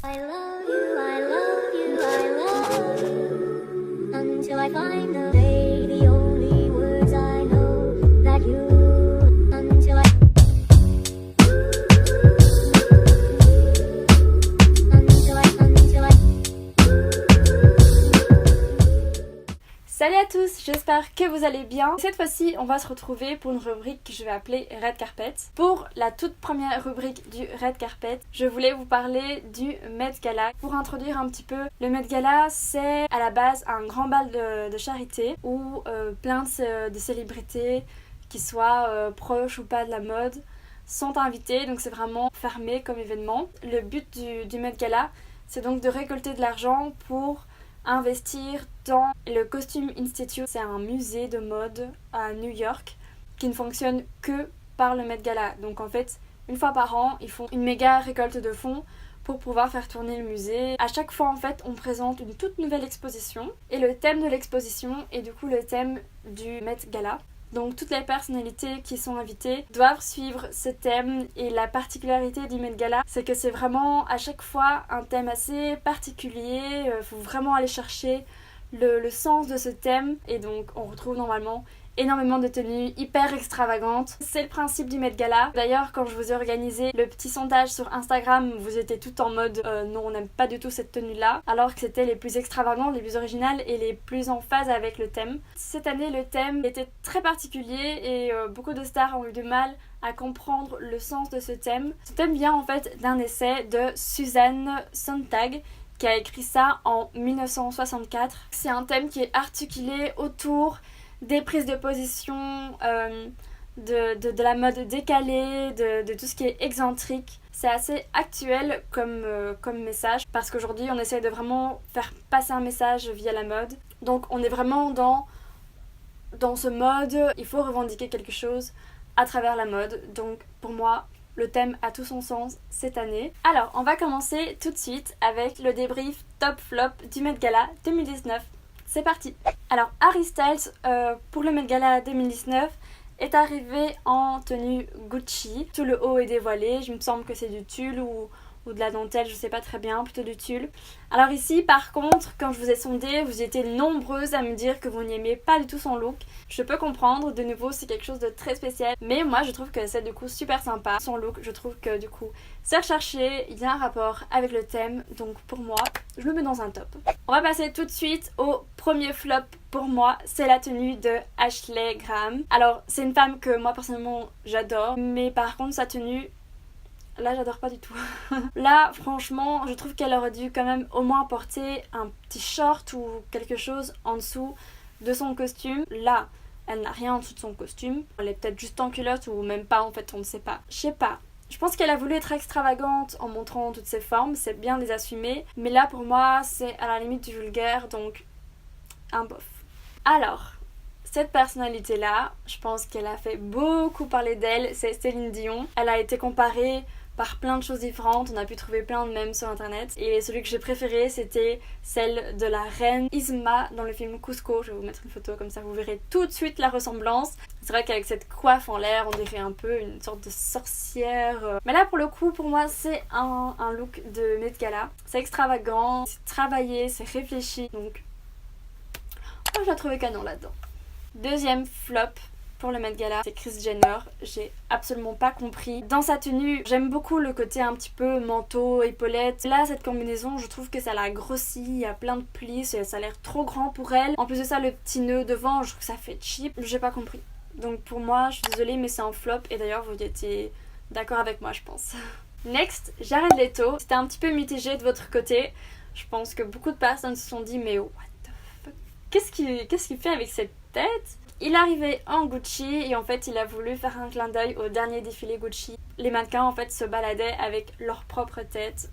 I love you, I love you, I love you until I find the day, the only words I know that you until I until I Salut à tous, j'espère que vous allez bien. Cette fois-ci, on va se retrouver pour une rubrique que je vais appeler Red Carpet. Pour la toute première rubrique du Red Carpet, je voulais vous parler du Met Gala. Pour introduire un petit peu, le Met Gala, c'est à la base un grand bal de charité où plein de célébrités, qui soient proches ou pas de la mode, sont invités. Donc c'est vraiment fermé comme événement. Le but du Met Gala, c'est donc de récolter de l'argent pour investir dans le Costume Institute. C'est un musée de mode à New York qui ne fonctionne que par le Met Gala. Donc en fait, une fois par an, ils font une méga récolte de fonds pour pouvoir faire tourner le musée. À chaque fois, en fait, on présente une toute nouvelle exposition et le thème de l'exposition est du coup le thème du Met Gala. Donc toutes les personnalités qui sont invitées doivent suivre ce thème, et la particularité du Met Gala, c'est que c'est vraiment à chaque fois un thème assez particulier. Il faut vraiment aller chercher le sens de ce thème, et donc on retrouve normalement énormément de tenues hyper extravagantes. C'est le principe du Met Gala. D'ailleurs, quand je vous ai organisé le petit sondage sur Instagram, vous étiez tout en mode non, on n'aime pas du tout cette tenue-là, alors que c'était les plus extravagantes, les plus originales et les plus en phase avec le thème. Cette année, le thème était très particulier et beaucoup de stars ont eu du mal à comprendre le sens de ce thème. Ce thème vient en fait d'un essai de Susan Sontag, qui a écrit ça en 1964. C'est un thème qui est articulé autour des prises de position, de la mode décalée, de tout ce qui est excentrique. C'est assez actuel comme message, parce qu'aujourd'hui on essaie de vraiment faire passer un message via la mode. Donc on est vraiment dans ce mode, il faut revendiquer quelque chose à travers la mode. Donc pour moi, le thème a tout son sens cette année. Alors on va commencer tout de suite avec le débrief top flop du Met Gala 2019. C'est parti. Alors Harry Styles, pour le Met Gala 2019, est arrivé en tenue Gucci. Tout le haut est dévoilé, je me semble que c'est du tulle ou de la dentelle, je sais pas très bien, plutôt du tulle. Alors ici, par contre, quand je vous ai sondé, vous étiez nombreuses à me dire que vous n'aimez pas du tout son look. Je peux comprendre, de nouveau c'est quelque chose de très spécial, mais moi je trouve que c'est du coup super sympa. Son look, je trouve que du coup c'est recherché, il y a un rapport avec le thème, donc pour moi, je le mets dans un top. On va passer tout de suite au premier flop pour moi, c'est la tenue de Ashley Graham. Alors c'est une femme que moi personnellement j'adore, mais par contre sa tenue, là j'adore pas du tout. Là franchement je trouve qu'elle aurait dû quand même au moins porter un petit short ou quelque chose en dessous de son costume. Là elle n'a rien en dessous de son costume, elle est peut-être juste en culotte ou même pas, en fait on ne sait pas. Je sais pas, je pense qu'elle a voulu être extravagante en montrant toutes ses formes, c'est bien de les assumer, mais là pour moi c'est à la limite du vulgaire, donc un bof. Alors cette personnalité-là, je pense qu'elle a fait beaucoup parler d'elle, c'est Céline Dion. Elle a été comparée par plein de choses différentes, on a pu trouver plein de mèmes sur internet, et celui que j'ai préféré c'était celle de la reine Isma dans le film Cusco. Je vais vous mettre une photo comme ça vous verrez tout de suite la ressemblance. C'est vrai qu'avec cette coiffe en l'air on dirait un peu une sorte de sorcière, mais là pour le coup pour moi c'est un look de Met Gala. C'est extravagant, c'est travaillé, c'est réfléchi, donc moi je la trouvais canon là-dedans. Deuxième flop pour le Met Gala, c'est Kris Jenner. J'ai absolument pas compris. Dans sa tenue, j'aime beaucoup le côté un petit peu manteau, épaulette. Là, cette combinaison, je trouve que ça l'a grossi. Il y a plein de plis, ça a l'air trop grand pour elle. En plus de ça, le petit nœud devant, je trouve que ça fait cheap. J'ai pas compris. Donc pour moi, je suis désolée, mais c'est un flop. Et d'ailleurs, vous étiez d'accord avec moi, je pense. Next, Jared Leto. C'était un petit peu mitigé de votre côté. Je pense que beaucoup de personnes se sont dit, mais what the fuck, qu'est-ce qu'il fait avec cette tête? Il arrivait en Gucci et en fait il a voulu faire un clin d'œil au dernier défilé Gucci. Les mannequins en fait se baladaient avec leur propre tête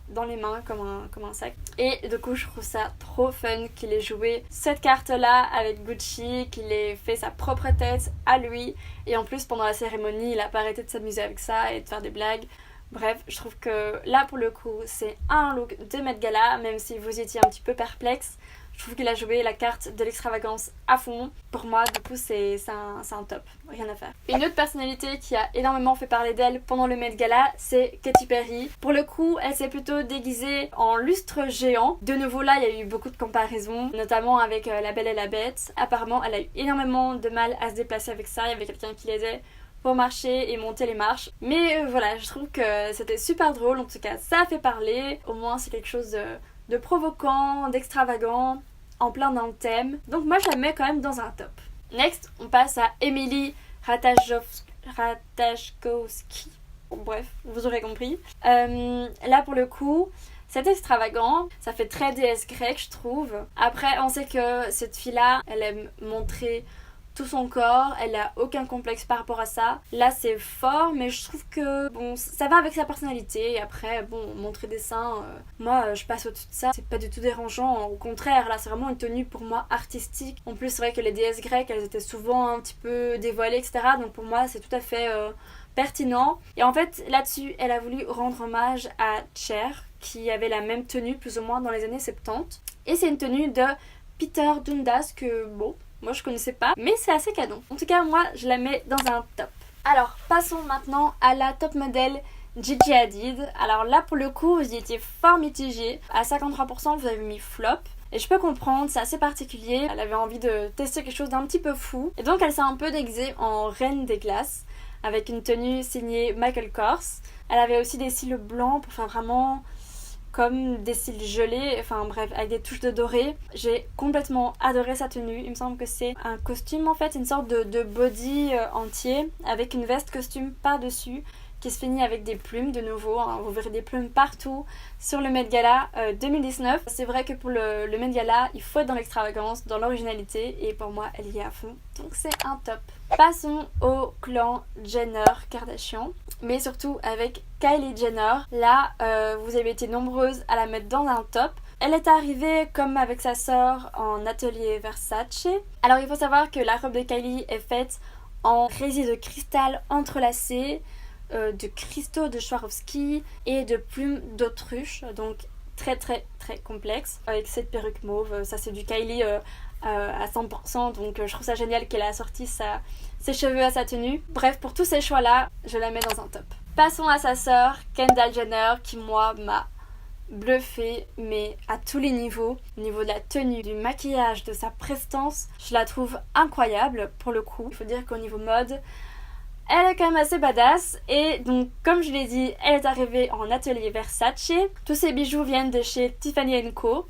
dans les mains comme un sac. Et du coup je trouve ça trop fun qu'il ait joué cette carte là avec Gucci, qu'il ait fait sa propre tête à lui. Et en plus pendant la cérémonie il a pas arrêté de s'amuser avec ça et de faire des blagues. Bref, je trouve que là pour le coup c'est un look de Met Gala, même si vous étiez un petit peu perplexe. Je Je trouve qu'il a joué la carte de l'extravagance à fond. Pour moi, du coup, c'est un top. Rien à faire. Une autre personnalité qui a énormément fait parler d'elle pendant le Met Gala, c'est Katy Perry. Pour le coup, elle s'est plutôt déguisée en lustre géant. De nouveau là, il y a eu beaucoup de comparaisons, notamment avec La Belle et la Bête. Apparemment, elle a eu énormément de mal à se déplacer avec ça. Il y avait quelqu'un qui l'aidait pour marcher et monter les marches. Mais voilà, je trouve que c'était super drôle. En tout cas, ça a fait parler. Au moins, c'est quelque chose de provoquant, d'extravagant, en plein dans le thème. Donc moi, je la mets quand même dans un top. Next, on passe à Emily Ratajkowski. Bon, bref, vous aurez compris. Là, pour le coup, c'est extravagant. Ça fait très déesse grecque, je trouve. Après, on sait que cette fille-là, elle aime montrer tout son corps, elle a aucun complexe par rapport à ça. Là c'est fort, mais je trouve que bon, ça va avec sa personnalité. Et après, bon, montrer des seins, moi je passe au-dessus de ça, c'est pas du tout dérangeant. Au contraire, là c'est vraiment une tenue pour moi artistique. En plus c'est vrai que les déesses grecques, elles étaient souvent un petit peu dévoilées, etc. Donc pour moi c'est tout à fait pertinent. Et en fait là-dessus, elle a voulu rendre hommage à Cher, qui avait la même tenue plus ou moins dans les années 70. Et c'est une tenue de Peter Dundas que bon, moi je connaissais pas, mais c'est assez canon. En tout cas, moi je la mets dans un top. Alors, passons maintenant à la top modèle Gigi Hadid. Alors là, pour le coup, vous y étiez fort mitigé. À 53%, vous avez mis flop. Et je peux comprendre, c'est assez particulier. Elle avait envie de tester quelque chose d'un petit peu fou. Et donc, elle s'est un peu déguisée en reine des glaces, avec une tenue signée Michael Kors. Elle avait aussi des cils blancs pour faire vraiment comme des cils gelés, enfin bref, avec des touches de doré. J'ai complètement adoré sa tenue. Il me semble que c'est un costume en fait, une sorte de body entier avec une veste costume par-dessus qui se finit avec des plumes de nouveau, hein. Vous verrez des plumes partout sur le Met Gala 2019. C'est vrai que pour le Met Gala, il faut être dans l'extravagance, dans l'originalité, et pour moi, elle y est à fond. Donc c'est un top. Passons au clan Jenner-Kardashian, mais surtout avec Kylie Jenner. Là, vous avez été nombreuses à la mettre dans un top. Elle est arrivée comme avec sa sœur en atelier Versace. Alors il faut savoir que la robe de Kylie est faite en résille de cristal entrelacé, de cristaux de Swarovski et de plumes d'autruche, donc très très très complexe, avec cette perruque mauve. Ça c'est du Kylie à 100%, donc je trouve ça génial qu'elle a assorti ses cheveux à sa tenue. Bref, pour tous ces choix là, je la mets dans un top. Passons à sa sœur Kendall Jenner, qui moi m'a bluffée, mais à tous les niveaux. Au niveau de la tenue, du maquillage, de sa prestance, je la trouve incroyable pour le coup. Il faut dire qu'au niveau mode, elle est quand même assez badass. Et donc, comme je l'ai dit, elle est arrivée en atelier Versace. Tous ses bijoux viennent de chez Tiffany & Co.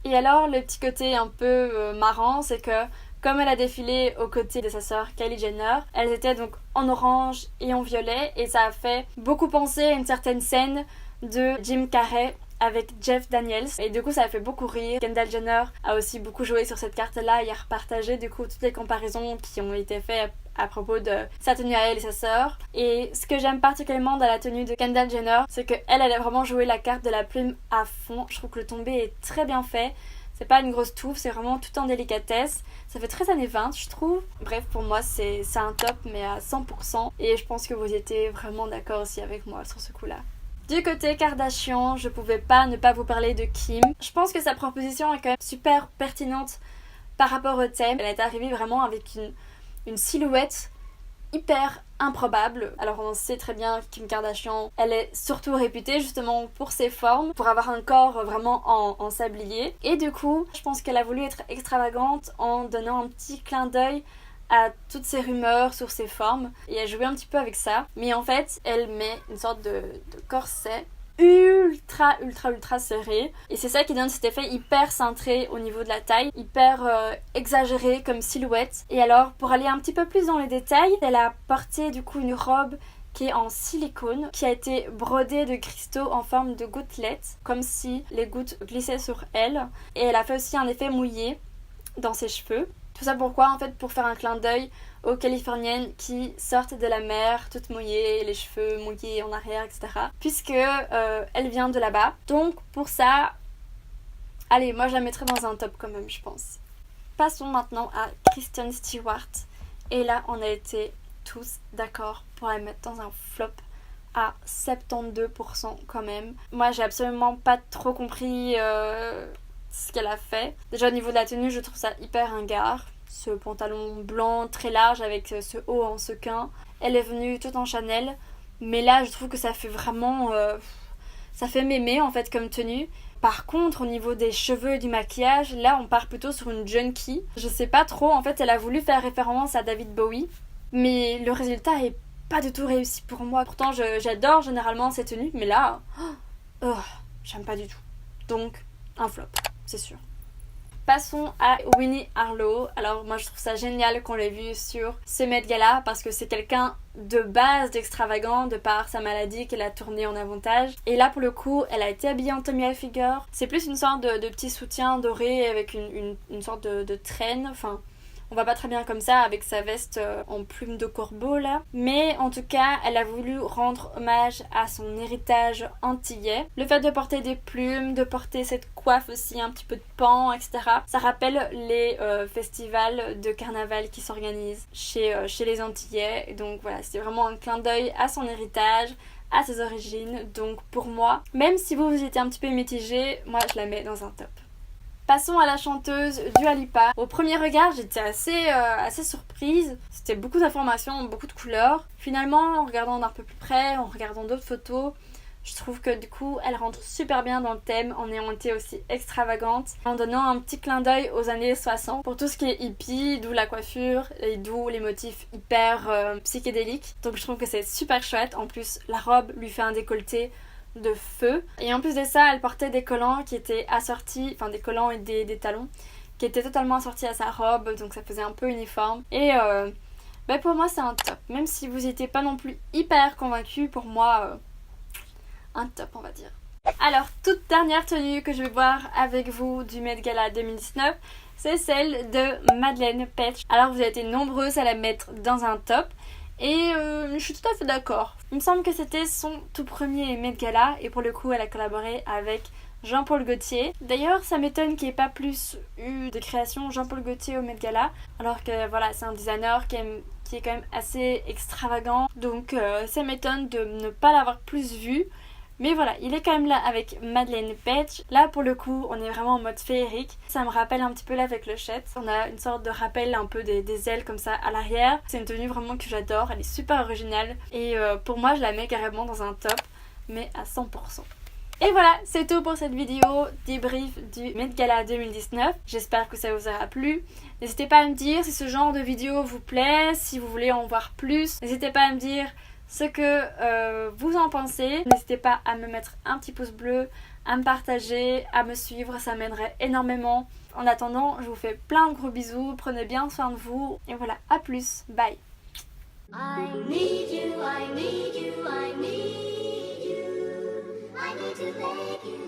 Et alors, le petit côté un peu marrant, c'est que comme elle a défilé aux côtés de sa sœur Kylie Jenner, elles étaient donc en orange et en violet. Et ça a fait beaucoup penser à une certaine scène de Jim Carrey avec Jeff Daniels, et du coup ça a fait beaucoup rire. Kendall Jenner a aussi beaucoup joué sur cette carte là et a repartagé du coup toutes les comparaisons qui ont été faites à propos de sa tenue à elle et sa sœur. Et ce que j'aime particulièrement dans la tenue de Kendall Jenner, c'est qu'elle a vraiment joué la carte de la plume à fond. Je trouve que le tombé est très bien fait. C'est pas une grosse touffe, c'est vraiment tout en délicatesse. Ça fait très années 20, je trouve. Bref, pour moi, c'est un top, mais à 100%. Et je pense que vous étiez vraiment d'accord aussi avec moi sur ce coup-là. Du côté Kardashian, je pouvais pas ne pas vous parler de Kim. Je pense que sa proposition est quand même super pertinente par rapport au thème. Elle est arrivée vraiment avec une silhouette hyper improbable. Alors on sait très bien que Kim Kardashian, elle est surtout réputée justement pour ses formes, pour avoir un corps vraiment en sablier. Et du coup, je pense qu'elle a voulu être extravagante en donnant un petit clin d'œil à toutes ces rumeurs sur ses formes, et elle jouait un petit peu avec ça. Mais en fait, elle met une sorte de corset ultra serré, et c'est ça qui donne cet effet hyper cintré au niveau de la taille, hyper exagéré comme silhouette. Et alors, pour aller un petit peu plus dans les détails, elle a porté du coup une robe qui est en silicone, qui a été brodée de cristaux en forme de gouttelettes, comme si les gouttes glissaient sur elle. Et elle a fait aussi un effet mouillé dans ses cheveux. Tout ça pourquoi? En fait, pour faire un clin d'œil aux Californiennes qui sortent de la mer toutes mouillées, les cheveux mouillés en arrière, etc. Puisque elle vient de là-bas. Donc pour ça, allez, moi je la mettrais dans un top quand même, je pense. Passons maintenant à Kristen Stewart. Et là, on a été tous d'accord pour la mettre dans un flop à 72% quand même. Moi, j'ai absolument pas trop compris ce qu'elle a fait. Déjà au niveau de la tenue, je trouve ça hyper ringard. Ce pantalon blanc très large avec ce haut en sequin. Elle est venue tout en Chanel, mais là je trouve que ça fait vraiment... ça fait mémé en fait comme tenue. Par contre, au niveau des cheveux et du maquillage, là on part plutôt sur une junkie. Je sais pas trop, en fait elle a voulu faire référence à David Bowie, mais le résultat est pas du tout réussi pour moi. Pourtant j'adore généralement ces tenues, mais là, j'aime pas du tout. Donc, un flop, c'est sûr. Passons à Winnie Harlow. Alors moi je trouve ça génial qu'on l'ait vue sur ce Met Gala parce que c'est quelqu'un de base d'extravagant de par sa maladie qu'elle a tourné en avantage. Et là pour le coup elle a été habillée en Tommy Hilfiger. C'est plus une sorte de petit soutien doré avec une sorte de traîne. Enfin on va pas très bien comme ça avec sa veste en plume de corbeau là. Mais en tout cas, elle a voulu rendre hommage à son héritage antillais. Le fait de porter des plumes, de porter cette coiffe aussi, un petit peu de pan, etc. Ça rappelle les festivals de carnaval qui s'organisent chez les Antillais. Et donc voilà, c'est vraiment un clin d'œil à son héritage, à ses origines. Donc pour moi, même si vous étiez un petit peu mitigé, moi je la mets dans un top. Passons à la chanteuse Dua Lipa. Au premier regard, j'étais assez surprise. C'était beaucoup d'informations, beaucoup de couleurs. Finalement, en regardant d'un peu plus près, en regardant d'autres photos, je trouve que du coup, elle rentre super bien dans le thème en ayant été aussi extravagante, en donnant un petit clin d'œil aux années 60 pour tout ce qui est hippie, d'où la coiffure et d'où les motifs hyper psychédéliques. Donc je trouve que c'est super chouette. En plus, la robe lui fait un décolleté de feu. Et en plus de ça, elle portait des collants qui étaient assortis, enfin des collants et des talons qui étaient totalement assortis à sa robe, donc ça faisait un peu uniforme. Et pour moi c'est un top. Même si vous n'étiez pas non plus hyper convaincus, pour moi un top on va dire. Alors toute dernière tenue que je vais voir avec vous du Met Gala 2019, c'est celle de Madeleine Petsch. Alors vous avez été nombreuses à la mettre dans un top. Et je suis tout à fait d'accord. Il me semble que c'était son tout premier Met Gala et pour le coup elle a collaboré avec Jean-Paul Gaultier. D'ailleurs ça m'étonne qu'il n'y ait pas plus eu de création Jean-Paul Gaultier au Met Gala alors que voilà c'est un designer qui est quand même assez extravagant. Donc ça m'étonne de ne pas l'avoir plus vu. Mais voilà, il est quand même là avec Madeleine Petsch. Là pour le coup, on est vraiment en mode féerique. Ça me rappelle un petit peu là avec le chet. On a une sorte de rappel un peu des ailes comme ça à l'arrière. C'est une tenue vraiment que j'adore, elle est super originale. Et pour moi, je la mets carrément dans un top, mais à 100%. Et voilà, c'est tout pour cette vidéo débrief du Met Gala 2019. J'espère que ça vous aura plu. N'hésitez pas à me dire si ce genre de vidéo vous plaît, si vous voulez en voir plus. N'hésitez pas à me dire ce que vous en pensez. N'hésitez pas à me mettre un petit pouce bleu, à me partager, à me suivre, ça m'aiderait énormément. En attendant, je vous fais plein de gros bisous, prenez bien soin de vous et voilà, à plus, bye. I need you, I need you, I need you. I need to beg you.